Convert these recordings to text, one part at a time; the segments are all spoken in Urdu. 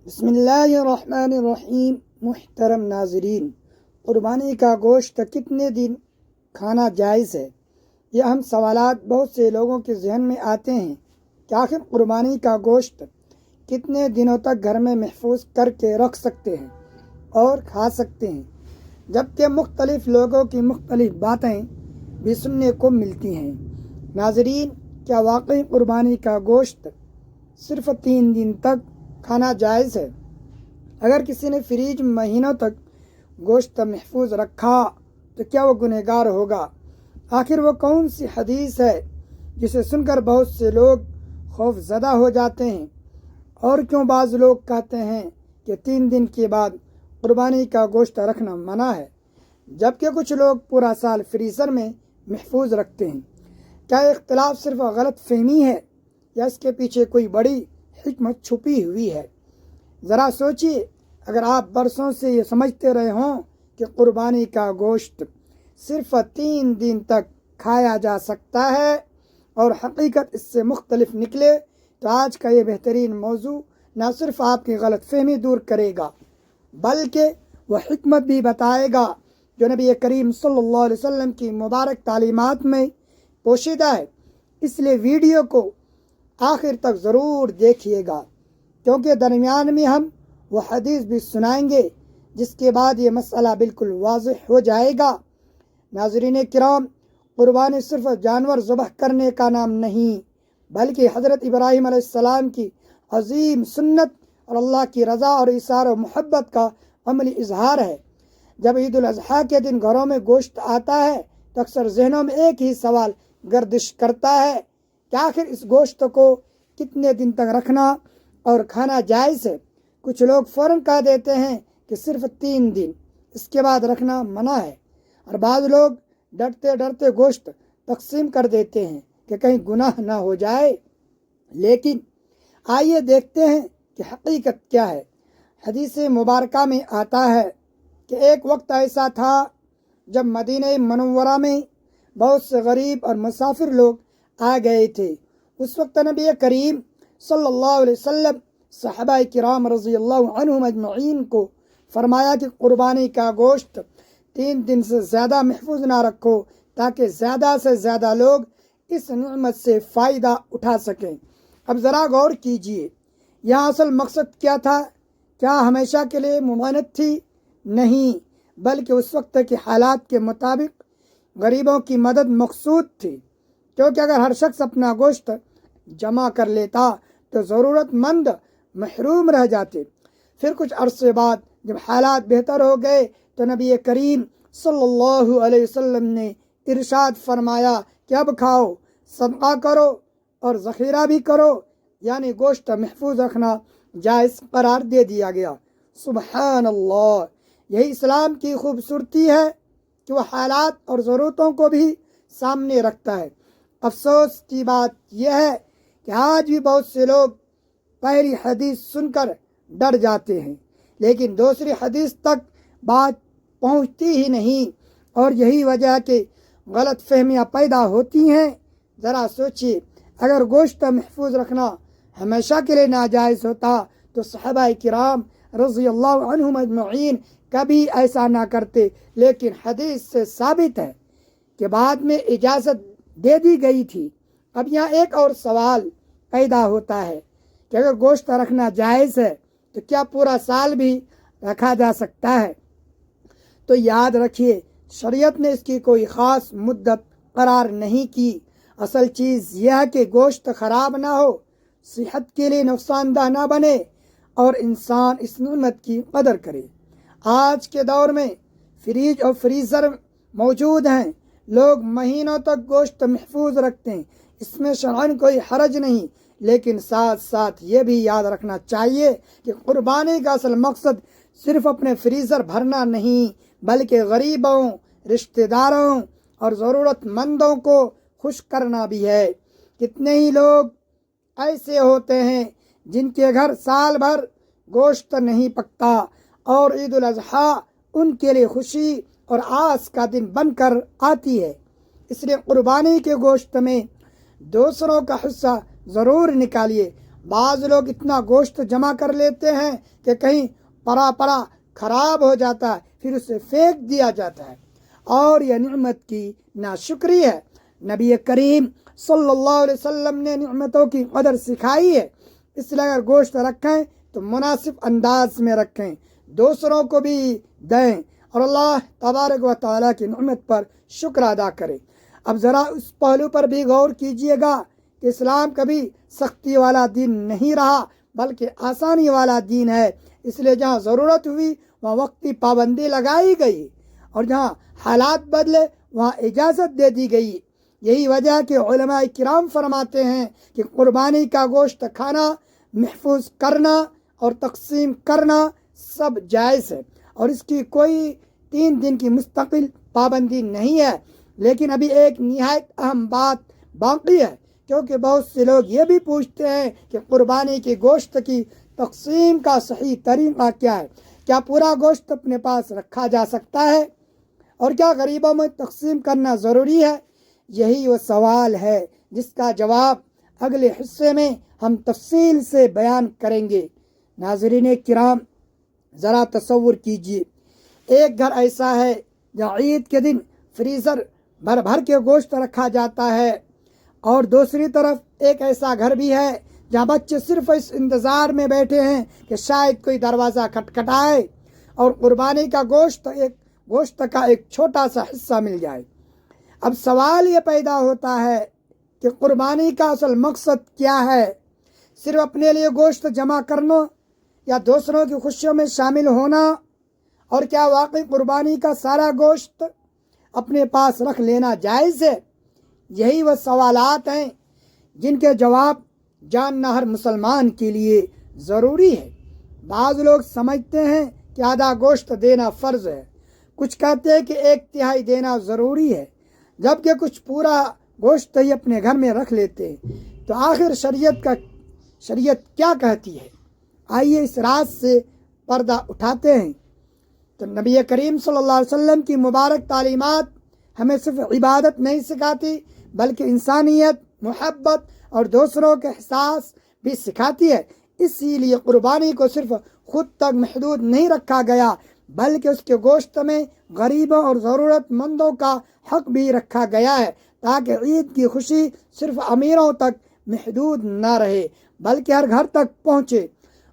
بسم اللہ الرحمن الرحیم۔ محترم ناظرین، قربانی کا گوشت کتنے دن کھانا جائز ہے؟ یہ اہم سوالات بہت سے لوگوں کے ذہن میں آتے ہیں کہ آخر قربانی کا گوشت کتنے دنوں تک گھر میں محفوظ کر کے رکھ سکتے ہیں اور کھا سکتے ہیں، جبکہ مختلف لوگوں کی مختلف باتیں بھی سننے کو ملتی ہیں۔ ناظرین، کیا واقعی قربانی کا گوشت صرف 3 دن تک کھانا جائز ہے؟ اگر کسی نے فریج مہینوں تک گوشت محفوظ رکھا تو کیا وہ گنہگار ہوگا؟ آخر وہ کون سی حدیث ہے جسے سن کر بہت سے لوگ خوف زدہ ہو جاتے ہیں؟ اور کیوں بعض لوگ کہتے ہیں کہ 3 دن کے بعد قربانی کا گوشت رکھنا منع ہے، جبکہ کچھ لوگ پورا سال فریزر میں محفوظ رکھتے ہیں؟ کیا یہ اختلاف صرف غلط فہمی ہے یا اس کے پیچھے کوئی بڑی حکمت چھپی ہوئی ہے؟ ذرا سوچیے، اگر آپ برسوں سے یہ سمجھتے رہے ہوں کہ قربانی کا گوشت صرف 3 دن تک کھایا جا سکتا ہے اور حقیقت اس سے مختلف نکلے، تو آج کا یہ بہترین موضوع نہ صرف آپ کی غلط فہمی دور کرے گا بلکہ وہ حکمت بھی بتائے گا جو نبی کریم صلی اللہ علیہ وسلم کی مبارک تعلیمات میں پوشیدہ ہے۔ اس لیے ویڈیو کو آخر تک ضرور دیکھیے گا، کیونکہ درمیان میں ہم وہ حدیث بھی سنائیں گے جس کے بعد یہ مسئلہ بالکل واضح ہو جائے گا۔ ناظرین کرام، قربانی صرف جانور ذبح کرنے کا نام نہیں، بلکہ حضرت ابراہیم علیہ السلام کی عظیم سنت اور اللہ کی رضا اور ایثار و محبت کا عملی اظہار ہے۔ جب عید الاضحیٰ کے دن گھروں میں گوشت آتا ہے تو اکثر ذہنوں میں ایک ہی سوال گردش کرتا ہے کہ آخر اس گوشت کو کتنے دن تک رکھنا اور کھانا جائز ہے؟ کچھ لوگ فوراً کہہ دیتے ہیں کہ صرف 3 دن، اس کے بعد رکھنا منع ہے، اور بعض لوگ ڈرتے ڈرتے گوشت تقسیم کر دیتے ہیں کہ کہیں گناہ نہ ہو جائے۔ لیکن آئیے دیکھتے ہیں کہ حقیقت کیا ہے۔ حدیث مبارکہ میں آتا ہے کہ ایک وقت ایسا تھا جب مدینہ منورہ میں بہت سے غریب اور مسافر لوگ آ گئے تھے۔ اس وقت نبی کریم صلی اللہ علیہ وسلم صحابہ کرام رضی اللہ عنہم اجمعین کو فرمایا کہ قربانی کا گوشت 3 دن سے زیادہ محفوظ نہ رکھو تاکہ زیادہ سے زیادہ لوگ اس نعمت سے فائدہ اٹھا سکیں۔ اب ذرا غور کیجئے، یہاں اصل مقصد کیا تھا؟ کیا ہمیشہ کے لیے ممانعت تھی؟ نہیں، بلکہ اس وقت کے حالات کے مطابق غریبوں کی مدد مقصود تھی، کیونکہ اگر ہر شخص اپنا گوشت جمع کر لیتا تو ضرورت مند محروم رہ جاتے۔ پھر کچھ عرصے بعد جب حالات بہتر ہو گئے تو نبی کریم صلی اللہ علیہ وسلم نے ارشاد فرمایا کہ اب کھاؤ، صدقہ کرو اور ذخیرہ بھی کرو، یعنی گوشت محفوظ رکھنا جائز قرار دے دیا گیا۔ سبحان اللہ! یہی اسلام کی خوبصورتی ہے کہ وہ حالات اور ضرورتوں کو بھی سامنے رکھتا ہے۔ افسوس کی بات یہ ہے کہ آج بھی بہت سے لوگ پہلی حدیث سن کر ڈر جاتے ہیں لیکن دوسری حدیث تک بات پہنچتی ہی نہیں، اور یہی وجہ ہے کہ غلط فہمیاں پیدا ہوتی ہیں۔ ذرا سوچیے، اگر گوشت محفوظ رکھنا ہمیشہ کے لیے ناجائز ہوتا تو صحابہ کرام رضی اللہ عنہم اجمعین کبھی ایسا نہ کرتے، لیکن حدیث سے ثابت ہے کہ بعد میں اجازت دے دی گئی تھی۔ اب یہاں ایک اور سوال پیدا ہوتا ہے کہ اگر گوشت رکھنا جائز ہے تو کیا پورا سال بھی رکھا جا سکتا ہے؟ تو یاد رکھیے، شریعت نے اس کی کوئی خاص مدت قرار نہیں کی۔ اصل چیز یہ ہے کہ گوشت خراب نہ ہو، صحت کے لیے نقصان دہ نہ بنے اور انسان اس نعمت کی قدر کرے۔ آج کے دور میں فریج اور فریزر موجود ہیں، لوگ مہینوں تک گوشت محفوظ رکھتے ہیں، اس میں شرعاً کوئی حرج نہیں، لیکن ساتھ ساتھ یہ بھی یاد رکھنا چاہیے کہ قربانی کا اصل مقصد صرف اپنے فریزر بھرنا نہیں، بلکہ غریبوں، رشتہ داروں اور ضرورت مندوں کو خوش کرنا بھی ہے۔ کتنے ہی لوگ ایسے ہوتے ہیں جن کے گھر سال بھر گوشت نہیں پکتا، اور عید الاضحیٰ ان کے لیے خوشی اور آس کا دن بن کر آتی ہے۔ اس لیے قربانی کے گوشت میں دوسروں کا حصہ ضرور نکالیے، بعض لوگ اتنا گوشت جمع کر لیتے ہیں کہ کہیں پڑا پڑا خراب ہو جاتا ہے، پھر اسے پھینک دیا جاتا ہے، اور یہ نعمت کی ناشکری ہے۔ نبی کریم صلی اللہ علیہ وسلم نے نعمتوں کی قدر سکھائی ہے، اس لیے اگر گوشت رکھیں تو مناسب انداز میں رکھیں، دوسروں کو بھی دیں اور اللہ تبارک و تعالیٰ کی نعمت پر شکر ادا کریں۔ اب ذرا اس پہلو پر بھی غور کیجئے گا کہ اسلام کبھی سختی والا دین نہیں رہا بلکہ آسانی والا دین ہے، اس لیے جہاں ضرورت ہوئی وہاں وقتی پابندی لگائی گئی اور جہاں حالات بدلے وہاں اجازت دے دی گئی۔ یہی وجہ کہ علماء کرام فرماتے ہیں کہ قربانی کا گوشت کھانا، محفوظ کرنا اور تقسیم کرنا سب جائز ہے، اور اس کی کوئی 3 دن کی مستقل پابندی نہیں ہے۔ لیکن ابھی ایک نہایت اہم بات باقی ہے، کیونکہ بہت سے لوگ یہ بھی پوچھتے ہیں کہ قربانی کے گوشت کی تقسیم کا صحیح طریقہ کیا ہے؟ کیا پورا گوشت اپنے پاس رکھا جا سکتا ہے؟ اور کیا غریبوں میں تقسیم کرنا ضروری ہے؟ یہی وہ سوال ہے جس کا جواب اگلے حصے میں ہم تفصیل سے بیان کریں گے۔ ناظرین کرام، ذرا تصور کیجیے، ایک گھر ایسا ہے جہاں عید کے دن فریزر بھر بھر کے گوشت رکھا جاتا ہے، اور دوسری طرف ایک ایسا گھر بھی ہے جہاں بچے صرف اس انتظار میں بیٹھے ہیں کہ شاید کوئی دروازہ کھٹکھٹائے اور قربانی کا گوشت کا ایک چھوٹا سا حصہ مل جائے۔ اب سوال یہ پیدا ہوتا ہے کہ قربانی کا اصل مقصد کیا ہے؟ صرف اپنے لیے گوشت جمع کرنا یا دوسروں کی خوشیوں میں شامل ہونا؟ اور کیا واقعی قربانی کا سارا گوشت اپنے پاس رکھ لینا جائز ہے؟ یہی وہ سوالات ہیں جن کے جواب جاننا ہر مسلمان کے لیے ضروری ہے۔ بعض لوگ سمجھتے ہیں کہ آدھا گوشت دینا فرض ہے، کچھ کہتے ہیں کہ 1/3 دینا ضروری ہے، جبکہ کچھ پورا گوشت ہی اپنے گھر میں رکھ لیتے ہیں۔ تو آخر شریعت کیا کہتی ہے؟ آئیے اس راز سے پردہ اٹھاتے ہیں۔ تو نبی کریم صلی اللہ علیہ وسلم کی مبارک تعلیمات ہمیں صرف عبادت نہیں سکھاتی بلکہ انسانیت، محبت اور دوسروں کے احساس بھی سکھاتی ہے۔ اسی لیے قربانی کو صرف خود تک محدود نہیں رکھا گیا بلکہ اس کے گوشت میں غریبوں اور ضرورت مندوں کا حق بھی رکھا گیا ہے، تاکہ عید کی خوشی صرف امیروں تک محدود نہ رہے بلکہ ہر گھر تک پہنچے۔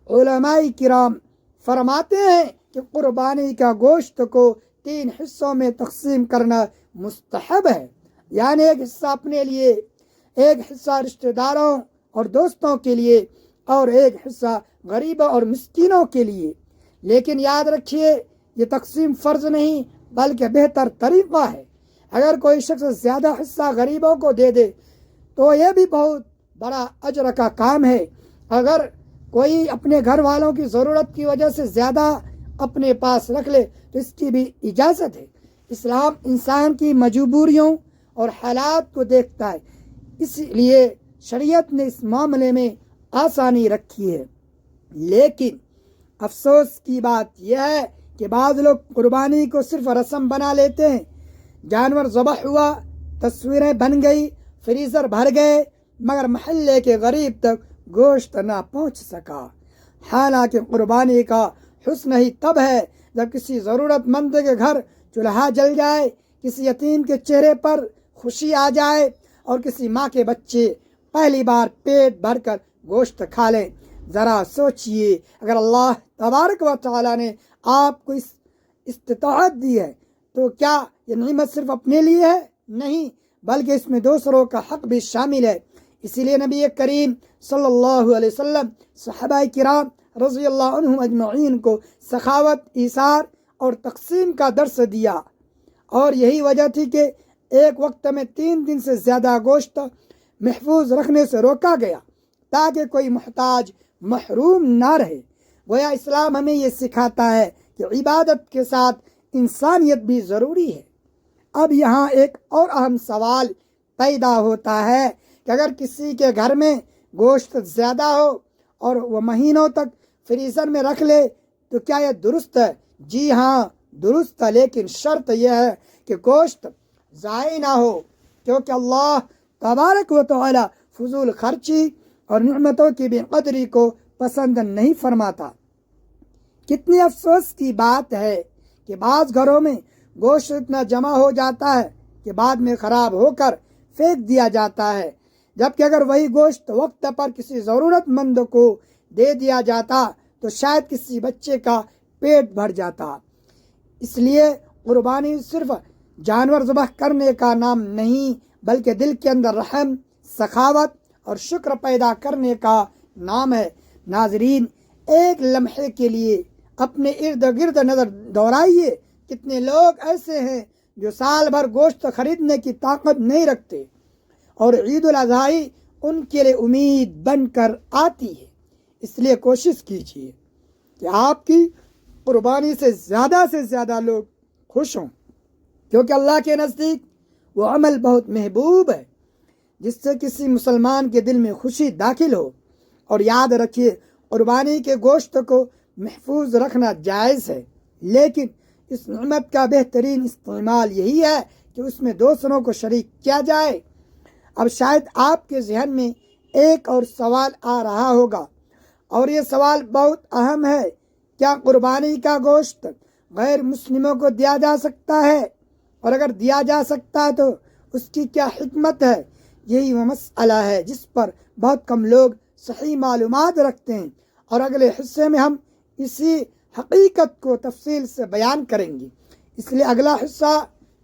علماء کرام فرماتے ہیں کہ قربانی کا گوشت کو 3 حصوں میں تقسیم کرنا مستحب ہے، یعنی ایک حصہ اپنے لیے، ایک حصہ رشتہ داروں اور دوستوں کے لیے، اور ایک حصہ غریبوں اور مسکینوں کے لیے۔ لیکن یاد رکھیے، یہ تقسیم فرض نہیں بلکہ بہتر طریقہ ہے۔ اگر کوئی شخص زیادہ حصہ غریبوں کو دے دے تو یہ بھی بہت بڑا اجر کا کام ہے۔ اگر کوئی اپنے گھر والوں کی ضرورت کی وجہ سے زیادہ اپنے پاس رکھ لے تو اس کی بھی اجازت ہے۔ اسلام انسان کی مجبوریوں اور حالات کو دیکھتا ہے، اس لیے شریعت نے اس معاملے میں آسانی رکھی ہے۔ لیکن افسوس کی بات یہ ہے کہ بعض لوگ قربانی کو صرف رسم بنا لیتے ہیں۔ جانور ذبح ہوا، تصویریں بن گئی، فریزر بھر گئے، مگر محلے کے غریب تک گوشت نہ پہنچ سکا۔ حالانکہ قربانی کا حسن ہی تب ہے جب کسی ضرورت مند کے گھر چولہا جل جائے، کسی یتیم کے چہرے پر خوشی آ جائے اور کسی ماں کے بچے پہلی بار پیٹ بھر کر گوشت کھا لیں۔ ذرا سوچئے، اگر اللہ تبارک و تعالیٰ نے آپ کو اس استطاعت دی ہے تو کیا یہ نعمت صرف اپنے لیے ہے؟ نہیں، بلکہ اس میں دوسروں کا حق بھی شامل ہے۔ اسی لیے نبی کریم صلی اللہ علیہ وسلم صحابہ کرام رضی اللہ عنہم اجمعین کو سخاوت، ایثار اور تقسیم کا درس دیا، اور یہی وجہ تھی کہ ایک وقت میں 3 دن سے زیادہ گوشت محفوظ رکھنے سے روکا گیا تاکہ کوئی محتاج محروم نہ رہے۔ گویا اسلام ہمیں یہ سکھاتا ہے کہ عبادت کے ساتھ انسانیت بھی ضروری ہے۔ اب یہاں ایک اور اہم سوال پیدا ہوتا ہے کہ اگر کسی کے گھر میں گوشت زیادہ ہو اور وہ مہینوں تک فریزر میں رکھ لے تو کیا یہ درست ہے؟ جی ہاں، درست ہے، لیکن شرط یہ ہے کہ گوشت ضائع نہ ہو، کیونکہ اللہ تبارک و تعالی فضول خرچی اور نعمتوں کی بے قدری کو پسند نہیں فرماتا۔ کتنی افسوس کی بات ہے کہ بعض گھروں میں گوشت اتنا جمع ہو جاتا ہے کہ بعد میں خراب ہو کر پھینک دیا جاتا ہے، جبکہ اگر وہی گوشت وقت پر کسی ضرورت مند کو دے دیا جاتا تو شاید کسی بچے کا پیٹ بھر جاتا۔ اس لیے قربانی صرف جانور ذبح کرنے کا نام نہیں بلکہ دل کے اندر رحم، سخاوت اور شکر پیدا کرنے کا نام ہے۔ ناظرین، ایک لمحے کے لیے اپنے ارد گرد نظر دوڑائیے، کتنے لوگ ایسے ہیں جو سال بھر گوشت خریدنے کی طاقت نہیں رکھتے اور عید الاضحی ان کے لیے امید بن کر آتی ہے۔ اس لیے کوشش کیجیے کہ آپ کی قربانی سے زیادہ لوگ خوش ہوں، کیونکہ اللہ کے نزدیک وہ عمل بہت محبوب ہے جس سے کسی مسلمان کے دل میں خوشی داخل ہو۔ اور یاد رکھیے، قربانی کے گوشت کو محفوظ رکھنا جائز ہے، لیکن اس نعمت کا بہترین استعمال یہی ہے کہ اس میں دوسروں کو شریک کیا جائے۔ اب شاید آپ کے ذہن میں ایک اور سوال آ رہا ہوگا، اور یہ سوال بہت اہم ہے، کیا قربانی کا گوشت غیر مسلموں کو دیا جا سکتا ہے؟ اور اگر دیا جا سکتا ہے تو اس کی کیا حکمت ہے؟ یہی وہ مسئلہ ہے جس پر بہت کم لوگ صحیح معلومات رکھتے ہیں، اور اگلے حصے میں ہم اسی حقیقت کو تفصیل سے بیان کریں گے، اس لیے اگلا حصہ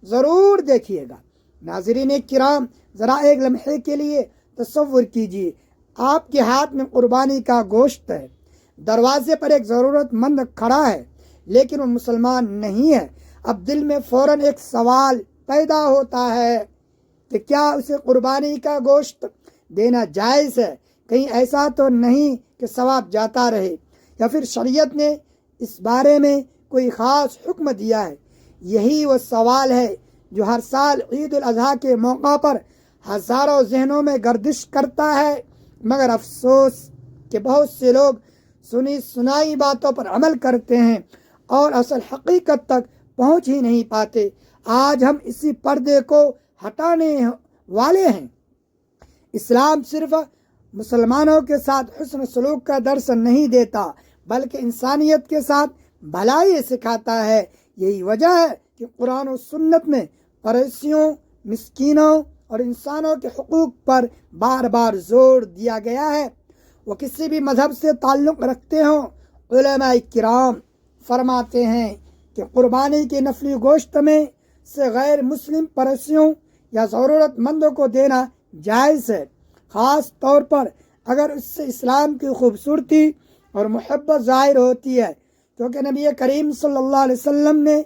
ضرور دیکھیے گا۔ ناظرین کرام، ذرا ایک لمحے کے لیے تصور کیجیے، آپ کے ہاتھ میں قربانی کا گوشت ہے، دروازے پر ایک ضرورت مند کھڑا ہے لیکن وہ مسلمان نہیں ہے۔ اب دل میں فوراً ایک سوال پیدا ہوتا ہے کہ کیا اسے قربانی کا گوشت دینا جائز ہے؟ کہیں ایسا تو نہیں کہ ثواب جاتا رہے، یا پھر شریعت نے اس بارے میں کوئی خاص حکم دیا ہے؟ یہی وہ سوال ہے جو ہر سال عید الاضحیٰ کے موقع پر ہزاروں ذہنوں میں گردش کرتا ہے، مگر افسوس کہ بہت سے لوگ سنی سنائی باتوں پر عمل کرتے ہیں اور اصل حقیقت تک پہنچ ہی نہیں پاتے۔ آج ہم اسی پردے کو ہٹانے والے ہیں۔ اسلام صرف مسلمانوں کے ساتھ حسن سلوک کا درس نہیں دیتا بلکہ انسانیت کے ساتھ بھلائی سکھاتا ہے۔ یہی وجہ ہے کہ قرآن و سنت میں پڑوسیوں، مسکینوں اور انسانوں کے حقوق پر بار بار زور دیا گیا ہے، وہ کسی بھی مذہب سے تعلق رکھتے ہوں۔ علماء کرام فرماتے ہیں کہ قربانی کے نفلی گوشت میں سے غیر مسلم پڑوسیوں یا ضرورت مندوں کو دینا جائز ہے، خاص طور پر اگر اس سے اسلام کی خوبصورتی اور محبت ظاہر ہوتی ہے، کیونکہ نبی کریم صلی اللہ علیہ وسلم نے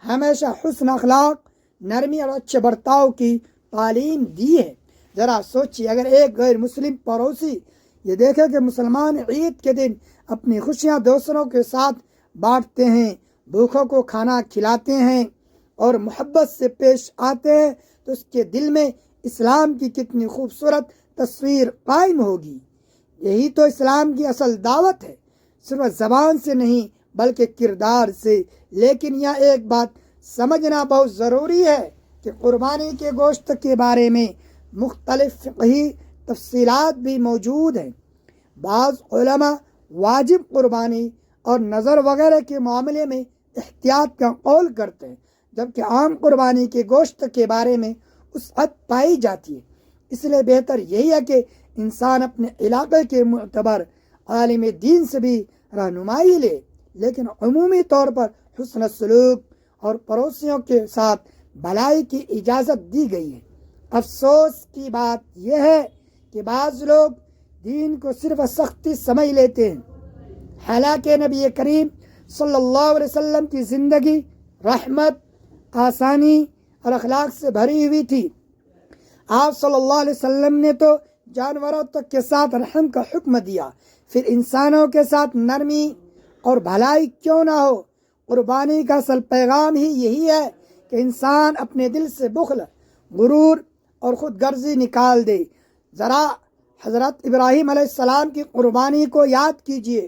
ہمیشہ حسن اخلاق، نرمی اور اچھے برتاؤ کی تعلیم دی ہے۔ ذرا سوچیے، اگر ایک غیر مسلم پڑوسی یہ دیکھے کہ مسلمان عید کے دن اپنی خوشیاں دوسروں کے ساتھ بانٹتے ہیں، بھوکھوں کو کھانا کھلاتے ہیں اور محبت سے پیش آتے ہیں، تو اس کے دل میں اسلام کی کتنی خوبصورت تصویر قائم ہوگی۔ یہی تو اسلام کی اصل دعوت ہے، صرف زبان سے نہیں بلکہ کردار سے۔ لیکن یہاں ایک بات سمجھنا بہت ضروری ہے کہ قربانی کے گوشت کے بارے میں مختلف فقہی تفصیلات بھی موجود ہیں۔ بعض علماء واجب قربانی اور نظر وغیرہ کے معاملے میں احتیاط کا قول کرتے ہیں، جبکہ عام قربانی کے گوشت کے بارے میں وسعت پائی جاتی ہے۔ اس لیے بہتر یہی ہے کہ انسان اپنے علاقے کے معتبر عالم دین سے بھی رہنمائی لے، لیکن عمومی طور پر حسن سلوک اور پڑوسیوں کے ساتھ بھلائی کی اجازت دی گئی ہے۔ افسوس کی بات یہ ہے کہ بعض لوگ دین کو صرف سختی سمجھ لیتے ہیں، حالانکہ نبی کریم صلی اللہ علیہ وسلم کی زندگی رحمت، آسانی اور اخلاق سے بھری ہوئی تھی۔ آپ صلی اللہ علیہ وسلم نے تو جانوروں تک کے ساتھ رحم کا حکم دیا، پھر انسانوں کے ساتھ نرمی اور بھلائی کیوں نہ ہو؟ قربانی کا اصل پیغام ہی یہی ہے کہ انسان اپنے دل سے بخل، غرور اور خود غرضی نکال دے۔ ذرا حضرت ابراہیم علیہ السلام کی قربانی کو یاد کیجیے،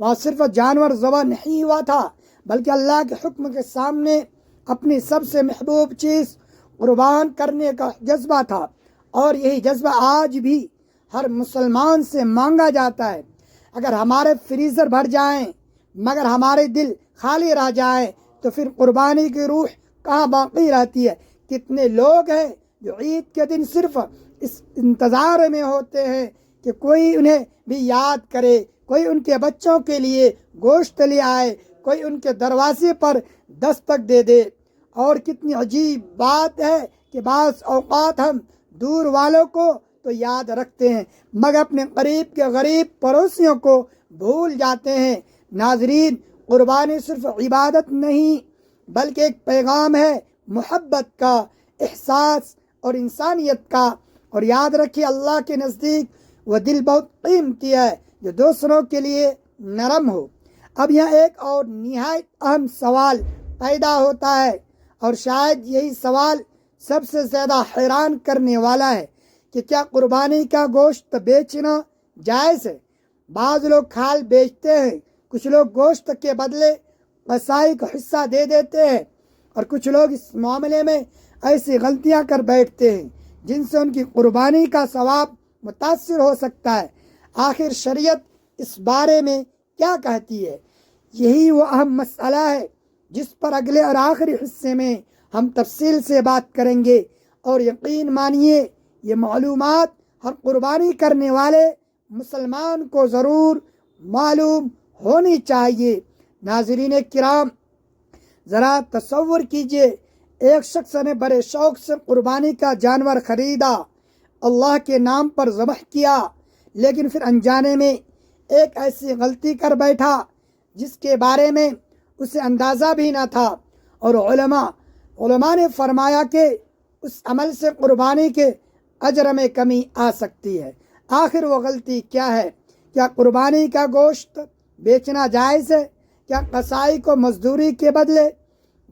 وہاں صرف جانور ذبح نہیں ہوا تھا بلکہ اللہ کے حکم کے سامنے اپنی سب سے محبوب چیز قربان کرنے کا جذبہ تھا، اور یہی جذبہ آج بھی ہر مسلمان سے مانگا جاتا ہے۔ اگر ہمارے فریزر بھر جائیں مگر ہمارے دل خالی رہ جائیں تو پھر قربانی کی روح کہاں باقی رہتی ہے؟ کتنے لوگ ہیں جو عید کے دن صرف اس انتظار میں ہوتے ہیں کہ کوئی انہیں بھی یاد کرے، کوئی ان کے بچوں کے لیے گوشت لے آئے، کوئی ان کے دروازے پر دستک دے دے۔ اور کتنی عجیب بات ہے کہ بعض اوقات ہم دور والوں کو تو یاد رکھتے ہیں مگر اپنے قریب کے غریب پڑوسیوں کو بھول جاتے ہیں۔ ناظرین، قربانی صرف عبادت نہیں بلکہ ایک پیغام ہے محبت کا، احساس اور انسانیت کا۔ اور یاد رکھیے، اللہ کے نزدیک وہ دل بہت قیمتی ہے جو دوسروں کے لیے نرم ہو۔ اب یہاں ایک اور نہایت اہم سوال پیدا ہوتا ہے، اور شاید یہی سوال سب سے زیادہ حیران کرنے والا ہے کہ کیا قربانی کا گوشت بیچنا جائز ہے؟ بعض لوگ کھال بیچتے ہیں، کچھ لوگ گوشت کے بدلے قصائی کو حصہ دے دیتے ہیں، اور کچھ لوگ اس معاملے میں ایسی غلطیاں کر بیٹھتے ہیں جن سے ان کی قربانی کا ثواب متاثر ہو سکتا ہے۔ آخر شریعت اس بارے میں کیا کہتی ہے؟ یہی وہ اہم مسئلہ ہے جس پر اگلے اور آخری حصے میں ہم تفصیل سے بات کریں گے، اور یقین مانیے یہ معلومات ہر قربانی کرنے والے مسلمان کو ضرور معلوم ہونی چاہیے۔ ناظرین کرام، ذرا تصور کیجئے، ایک شخص نے بڑے شوق سے قربانی کا جانور خریدا، اللہ کے نام پر ذبح کیا، لیکن پھر انجانے میں ایک ایسی غلطی کر بیٹھا جس کے بارے میں اسے اندازہ بھی نہ تھا، اور علماء نے فرمایا کہ اس عمل سے قربانی کے اجر میں کمی آ سکتی ہے۔ آخر وہ غلطی کیا ہے؟ کیا قربانی کا گوشت بیچنا جائز ہے؟ کیا قصائی کو مزدوری کے بدلے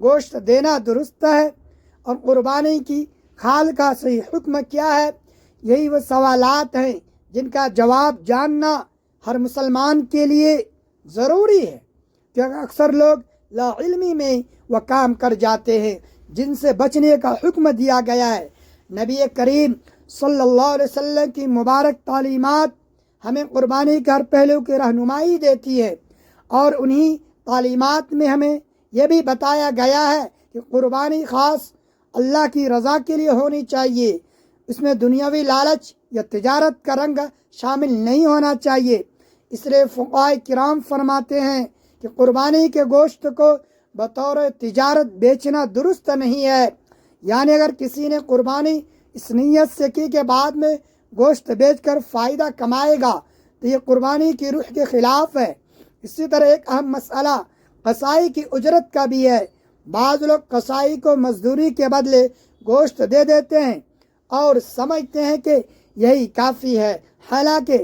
گوشت دینا درست ہے؟ اور قربانی کی کھال کا صحیح حکم کیا ہے؟ یہی وہ سوالات ہیں جن کا جواب جاننا ہر مسلمان کے لیے ضروری ہے، کیونکہ اکثر لوگ لا علمی میں وہ کام کر جاتے ہیں جن سے بچنے کا حکم دیا گیا ہے۔ نبی کریم صلی اللہ علیہ وسلم کی مبارک تعلیمات ہمیں قربانی کے ہر پہلو کی رہنمائی دیتی ہے، اور انہی تعلیمات میں ہمیں یہ بھی بتایا گیا ہے کہ قربانی خاص اللہ کی رضا کے لیے ہونی چاہیے، اس میں دنیاوی لالچ یا تجارت کا رنگ شامل نہیں ہونا چاہیے۔ اس لیے فقہاء کرام فرماتے ہیں کہ قربانی کے گوشت کو بطور تجارت بیچنا درست نہیں ہے، یعنی اگر کسی نے قربانی اس نیت سے کی کہ بعد میں گوشت بیچ کر فائدہ کمائے گا تو یہ قربانی کی روح کے خلاف ہے۔ اسی طرح ایک اہم مسئلہ قصائی کی اجرت کا بھی ہے۔ بعض لوگ قصائی کو مزدوری کے بدلے گوشت دے دیتے ہیں اور سمجھتے ہیں کہ یہی کافی ہے، حالانکہ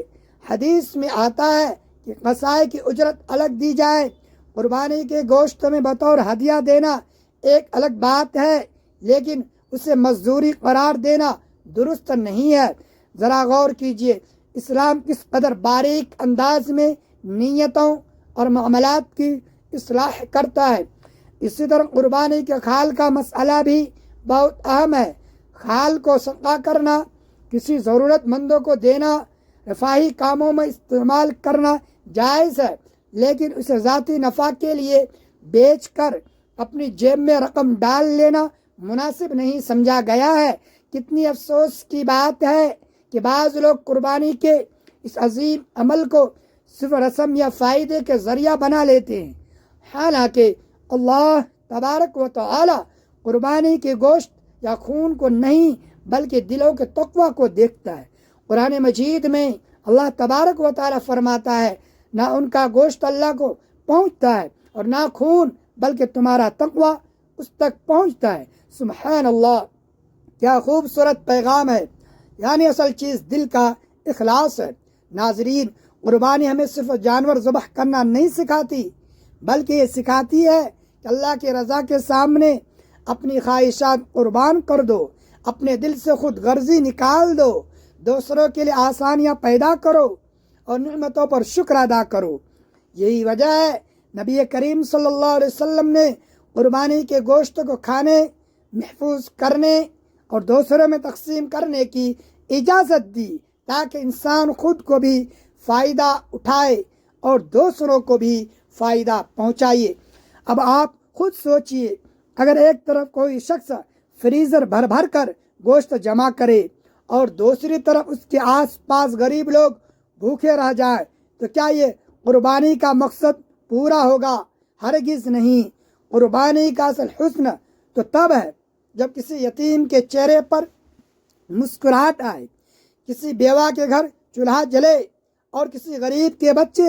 حدیث میں آتا ہے کہ قصائی کی اجرت الگ دی جائے۔ قربانی کے گوشت میں بطور ہدیہ دینا ایک الگ بات ہے، لیکن اسے مزدوری قرار دینا درست نہیں ہے۔ ذرا غور کیجئے، اسلام کس قدر باریک انداز میں نیتوں اور معاملات کی اصلاح کرتا ہے۔ اسی طرح قربانی کے کھال کا مسئلہ بھی بہت اہم ہے۔ کھال کو صدقہ کرنا، کسی ضرورت مندوں کو دینا، رفاہی کاموں میں استعمال کرنا جائز ہے، لیکن اسے ذاتی نفع کے لیے بیچ کر اپنی جیب میں رقم ڈال لینا مناسب نہیں سمجھا گیا ہے۔ کتنی افسوس کی بات ہے کہ بعض لوگ قربانی کے اس عظیم عمل کو صرف رسم یا فائدے کے ذریعہ بنا لیتے ہیں، حالانکہ اللہ تبارک و تعالی قربانی کے گوشت یا خون کو نہیں بلکہ دلوں کے تقوی کو دیکھتا ہے۔ قرآن مجید میں اللہ تبارک و تعالی فرماتا ہے، نہ ان کا گوشت اللہ کو پہنچتا ہے اور نہ خون، بلکہ تمہارا تقوی اس تک پہنچتا ہے۔ سبحان اللہ، کیا خوبصورت پیغام ہے! یعنی اصل چیز دل کا اخلاص ہے۔ ناظرین، قربانی ہمیں صرف جانور ذبح کرنا نہیں سکھاتی، بلکہ یہ سکھاتی ہے کہ اللہ کی رضا کے سامنے اپنی خواہشات قربان کر دو، اپنے دل سے خود غرضی نکال دو، دوسروں کے لیے آسانیاں پیدا کرو اور نعمتوں پر شکر ادا کرو۔ یہی وجہ ہے نبی کریم صلی اللہ علیہ وسلم نے قربانی کے گوشت کو کھانے، محفوظ کرنے اور دوسروں میں تقسیم کرنے کی اجازت دی، تاکہ انسان خود کو بھی فائدہ اٹھائے اور دوسروں کو بھی فائدہ پہنچائے۔ اب آپ خود سوچئے، اگر ایک طرف کوئی شخص فریزر بھر بھر کر گوشت جمع کرے اور دوسری طرف اس کے آس پاس غریب لوگ بھوکے رہ جائے تو کیا یہ قربانی کا مقصد پورا ہوگا؟ ہرگز نہیں۔ قربانی کا اصل حسن تو تب ہے جب کسی یتیم کے چہرے پر مسکراہٹ آئے، کسی بیوہ کے گھر چولہا جلے اور کسی غریب کے بچے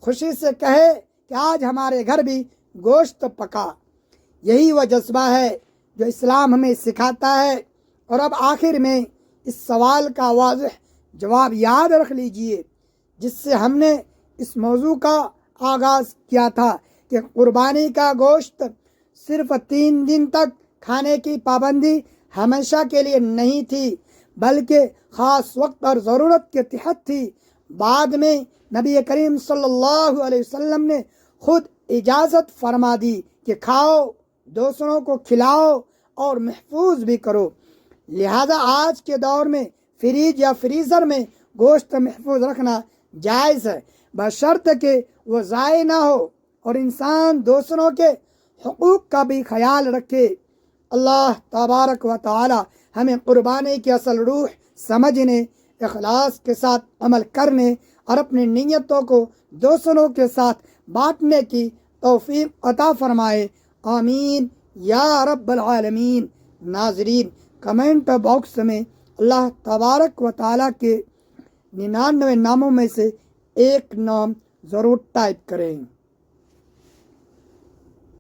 خوشی سے کہے کہ آج ہمارے گھر بھی گوشت پکا۔ یہی وہ جذبہ ہے جو اسلام ہمیں سکھاتا ہے۔ اور اب آخر میں اس سوال کا واضح جواب یاد رکھ لیجئے جس سے ہم نے اس موضوع کا آغاز کیا تھا کہ قربانی کا گوشت صرف 3 دن تک کھانے کی پابندی ہمیشہ کے لیے نہیں تھی، بلکہ خاص وقت اور ضرورت کے تحت تھی۔ بعد میں نبی کریم صلی اللہ علیہ وسلم نے خود اجازت فرما دی کہ کھاؤ، دوسروں کو کھلاؤ اور محفوظ بھی کرو۔ لہذا آج کے دور میں فریج یا فریزر میں گوشت محفوظ رکھنا جائز ہے، بشرط کہ وہ ضائع نہ ہو اور انسان دوسروں کے حقوق کا بھی خیال رکھے۔ اللہ تبارک و تعالی ہمیں قربانی کی اصل روح سمجھنے، اخلاص کے ساتھ عمل کرنے اور اپنی نیتوں کو دوسروں کے ساتھ بانٹنے کی توفیق عطا فرمائے، آمین یا رب العالمین۔ ناظرین، کمنٹ باکس میں اللہ تبارک و تعالی کے 99 ناموں میں سے ایک نام ضرور ٹائپ کریں۔